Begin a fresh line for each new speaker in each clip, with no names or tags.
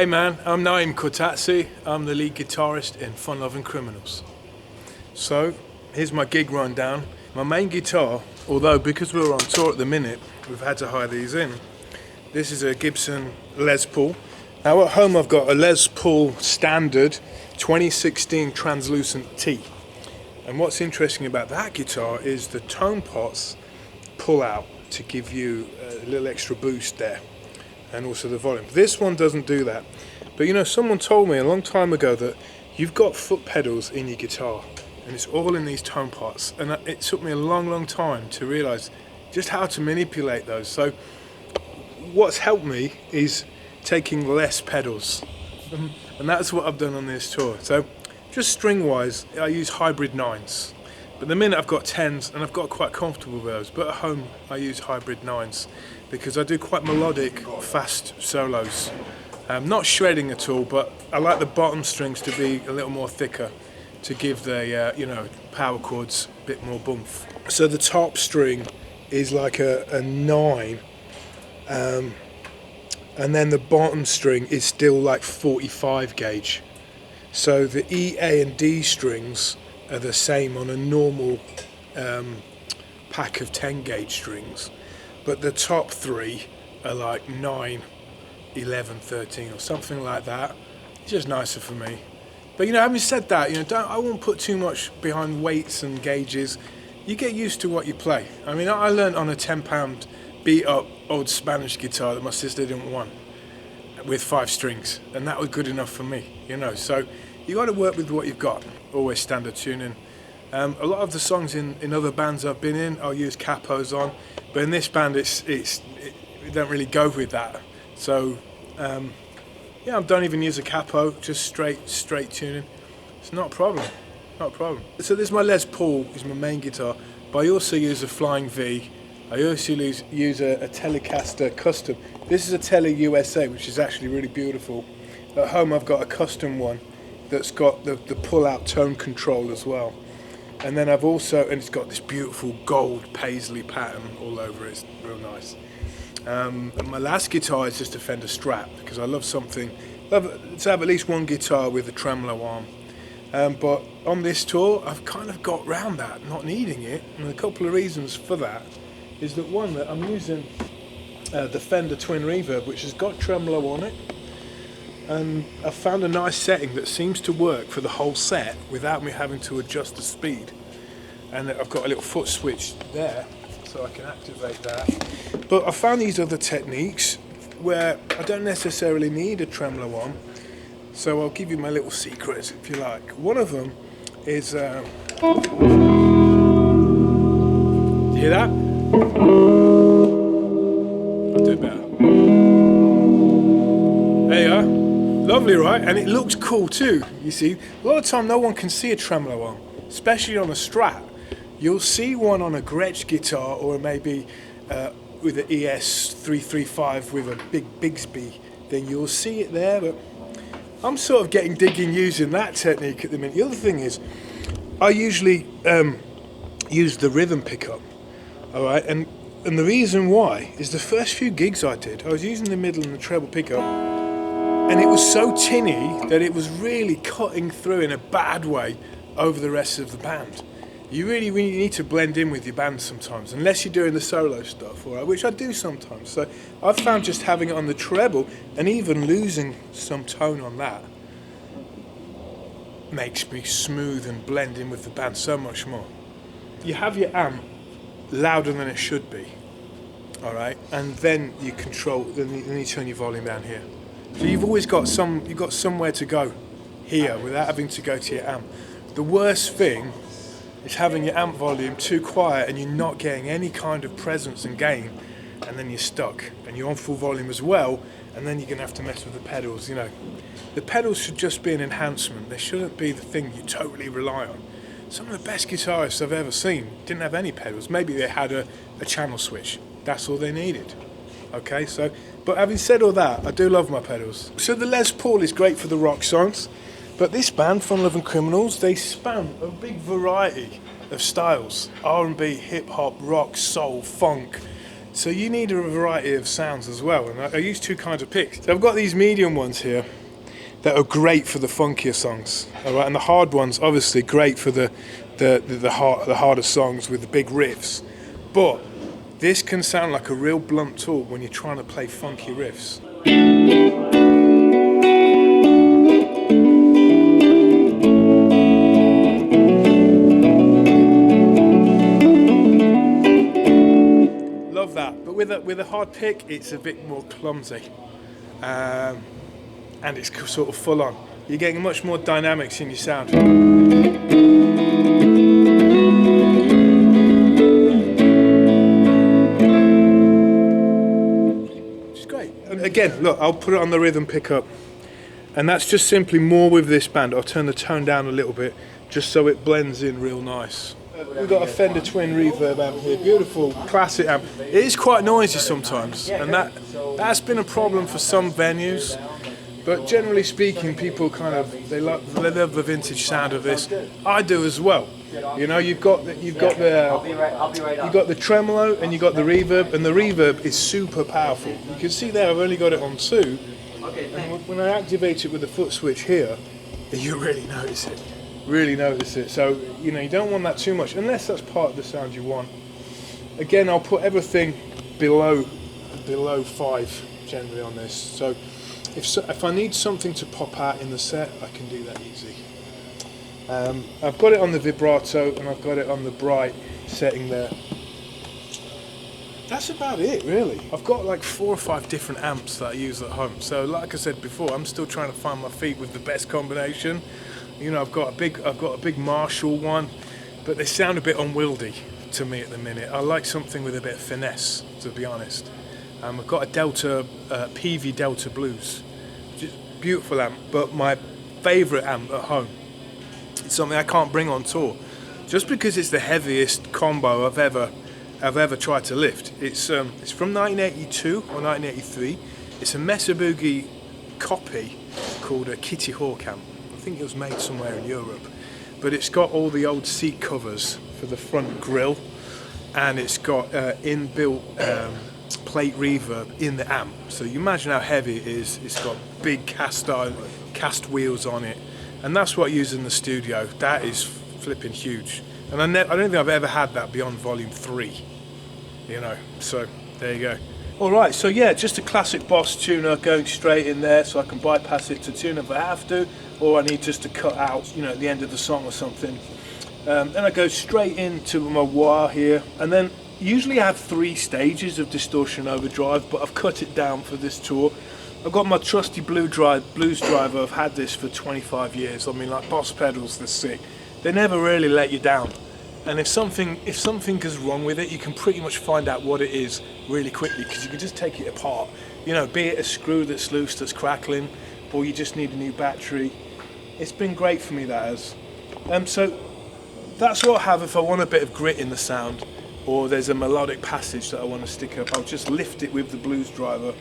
Hey man, I'm Naim Cortazzi. I'm the lead guitarist in Lovin Criminals. So, here's my gig rundown. My main guitar, although because we're on tour at the minute, we've had to hire these in. This is a Gibson Les Paul. Now at home I've got a Les Paul Standard 2016 Translucent T. And what's interesting about that guitar is the tone pots pull out to give you a little extra boost there. And also the volume. This one doesn't do that. But you know, someone told me a long time ago that you've got foot pedals in your guitar and it's all in these tone pots, and it took me a long time to realise just how to manipulate those. So what's helped me is taking less pedals, and that's what I've done on this tour. So just string wise, I use hybrid 9s, but the minute I've got 10s and I've got quite comfortable with those, but at home I use hybrid 9s because I do quite melodic, fast solos. Not shredding at all, but I like the bottom strings to be a little more thicker to give the power chords a bit more boomph. So the top string is like a 9, and then the bottom string is still like 45 gauge. So the E, A and D strings are the same on a normal pack of 10 gauge strings, but the top 3 are like 9, 11, 13 or something like that. It's just nicer for me. But you know, having said that, I won't put too much behind weights and gauges. You get used to what you play. I mean, I learned on a £10 beat up old Spanish guitar that my sister didn't want with 5 strings, and that was good enough for me, so you got to work with what you've got. Always standard tuning. A lot of the songs in other bands I've been in, I'll use capos on, but in this band we don't really go with that. So I don't even use a capo, just straight tuning. It's not a problem, So this is my Les Paul, is my main guitar, but I also use a Flying V. I also use a Telecaster Custom. This is a Tele USA, which is actually really beautiful. At home I've got a custom one that's got the pull-out tone control as well. And then and it's got this beautiful gold paisley pattern all over it. It's real nice. And my last guitar is just a Fender Strat, because I love to have at least one guitar with a tremolo arm. But on this tour, I've kind of got round that, not needing it. And a couple of reasons for that is that one, that I'm using the Fender Twin Reverb, which has got tremolo on it. And I found a nice setting that seems to work for the whole set without me having to adjust the speed. And I've got a little foot switch there, so I can activate that. But I found these other techniques where I don't necessarily need a tremolo on. So I'll give you my little secrets, if you like. One of them is, you hear that? I'll do better. There you are. Lovely, right? And it looks cool too, you see. A lot of time no one can see a tremolo on, especially on a Strat. You'll see one on a Gretsch guitar, or maybe with an ES335 with a big Bigsby, then you'll see it there. But I'm sort of getting digging using that technique at the minute. The other thing is, I usually use the rhythm pickup, all right? And the reason why is the first few gigs I did, I was using the middle and the treble pickup, and it was so tinny that it was really cutting through in a bad way over the rest of the band. You really need to blend in with your band sometimes, unless you're doing the solo stuff, all right, which I do sometimes. So I've found just having it on the treble and even losing some tone on that makes me smooth and blend in with the band so much more. You have your amp louder than it should be, all right, and then you turn your volume down here. So you've always got somewhere to go here without having to go to your amp. The worst thing is having your amp volume too quiet and you're not getting any kind of presence and gain, and then you're stuck and you're on full volume as well, and then you're going to have to mess with the pedals. The pedals should just be an enhancement. They shouldn't be the thing you totally rely on. Some of the best guitarists I've ever seen didn't have any pedals. Maybe they had a channel switch. That's all they needed. Okay, but having said all that, I do love my pedals. So the Les Paul is great for the rock songs, but this band, Lovin Criminals, they span a big variety of styles: R&B, hip hop, rock, soul, funk, So you need a variety of sounds as well, and I use two kinds of picks. So I've got these medium ones here that are great for the funkier songs, all right, and the hard ones obviously great for the harder songs with the big riffs. But this can sound like a real blunt tool when you're trying to play funky riffs. Love that, but with a hard pick, it's a bit more clumsy, and it's sort of full on. You're getting much more dynamics in your sound. Which is great. And again, look, I'll put it on the rhythm pickup, and that's just simply more with this band. I'll turn the tone down a little bit, just so it blends in real nice. We've got a Fender Twin reverb amp here, beautiful classic amp. It is quite noisy sometimes, and that's been a problem for some venues. But generally speaking, people they love the vintage sound of this. I do as well. You know, you've got the tremolo and you've got the reverb, and the reverb is super powerful. You can see there I've only got it on 2, and when I activate it with the foot switch here, you really notice it. Really notice it. So you know, you don't want that too much unless that's part of the sound you want. Again, I'll put everything below 5 generally on this. So if I need something to pop out in the set, I can do that easy. I've got it on the vibrato and I've got it on the bright setting there. That's about it, really. I've got like 4 or 5 different amps that I use at home. So like I said before, I'm still trying to find my feet with the best combination. You know, I've got a big Marshall one, but they sound a bit unwieldy to me at the minute. I like something with a bit of finesse, to be honest. I've got a Delta, PV Delta Blues, just beautiful amp. But my favourite amp at home, it's something I can't bring on tour, just because it's the heaviest combo I've ever tried to lift. It's from 1982 or 1983. It's a Mesa Boogie copy called a Kitty Hawk amp. I think it was made somewhere in Europe, but it's got all the old seat covers for the front grille, and it's got inbuilt plate reverb in the amp. So you imagine how heavy it is. It's got big cast wheels on it, and that's what I use in the studio. That is flipping huge, and I don't think I've ever had that beyond volume 3. You know, so there you go. All right, so yeah, just a classic Boss tuner going straight in there, so I can bypass it to tune if I have to, or I need just to cut out, you know, at the end of the song or something. Then I go straight into my wah here, and then usually I have 3 stages of distortion overdrive, but I've cut it down for this tour. I've got my trusty blues driver. I've had this for 25 years. I mean, like Boss pedals, they're sick. They never really let you down. And if something goes wrong with it, you can pretty much find out what it is really quickly, because you can just take it apart. You know, be it a screw that's loose, that's crackling, or you just need a new battery. It's been great for me, that has. So that's what I have if I want a bit of grit in the sound, or there's a melodic passage that I want to stick up. I'll just lift it with the blues driver.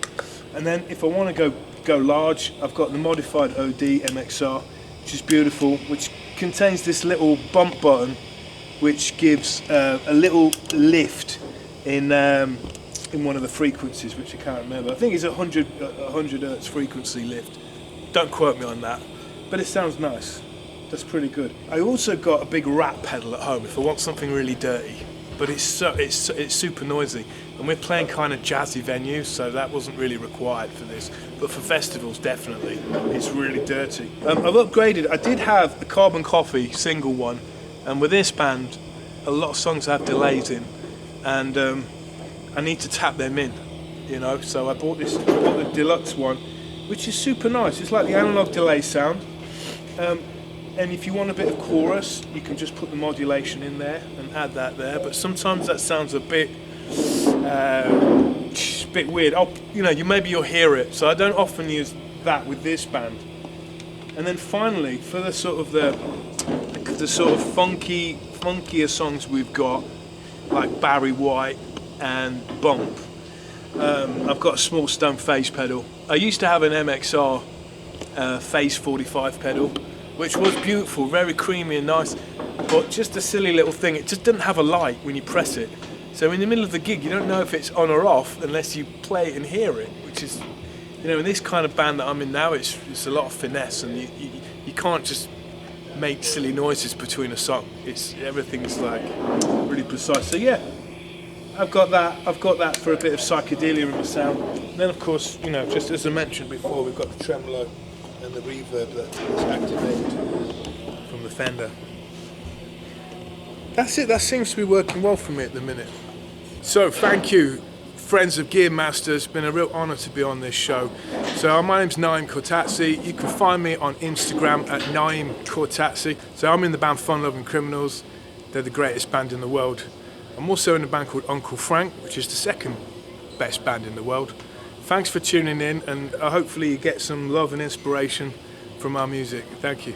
And then if I want to go large, I've got the modified OD MXR, which is beautiful, which contains this little bump button, which gives a little lift in one of the frequencies, which I can't remember. I think it's 100 hertz frequency lift. Don't quote me on that, but it sounds nice. That's pretty good. I also got a big rat pedal at home if I want something really dirty, but it's super noisy, and we're playing kind of jazzy venues, so that wasn't really required for this. But for festivals, definitely, it's really dirty. I've upgraded. I did have a Carbon Coffee single one. And with this band, a lot of songs have delays in, and I need to tap them in, you know. So I bought the deluxe one, which is super nice. It's like the analog delay sound, and if you want a bit of chorus, you can just put the modulation in there and add that there. But sometimes that sounds a bit weird. Maybe you'll hear it. So I don't often use that with this band. And then finally, for the sort of funkier songs we've got, like Barry White and Bump, I've got a small stone face pedal. I used to have an MXR Phase 45 pedal, which was beautiful, very creamy and nice, but just a silly little thing. It just didn't have a light when you press it, So in the middle of the gig, you don't know if it's on or off unless you play it and hear it, which is, you know, in this kind of band that I'm in now, it's a lot of finesse, and you can't just make silly noises between a song. Everything's like really precise. So yeah, I've got that for a bit of psychedelia in the sound. And then of course, you know, just as I mentioned before, we've got the tremolo and the reverb that's activated from the Fender. That's it. That seems to be working well for me at the minute. So thank you, friends of Gear Masters. It's been a real honour to be on this show. So my name's Naim Cortazzi. You can find me on Instagram at Naim Cortazzi. So I'm in the band Lovin Criminals. They're the greatest band in the world. I'm also in a band called Uncle Frank, which is the second best band in the world. Thanks for tuning in, and hopefully you get some love and inspiration from our music. Thank you.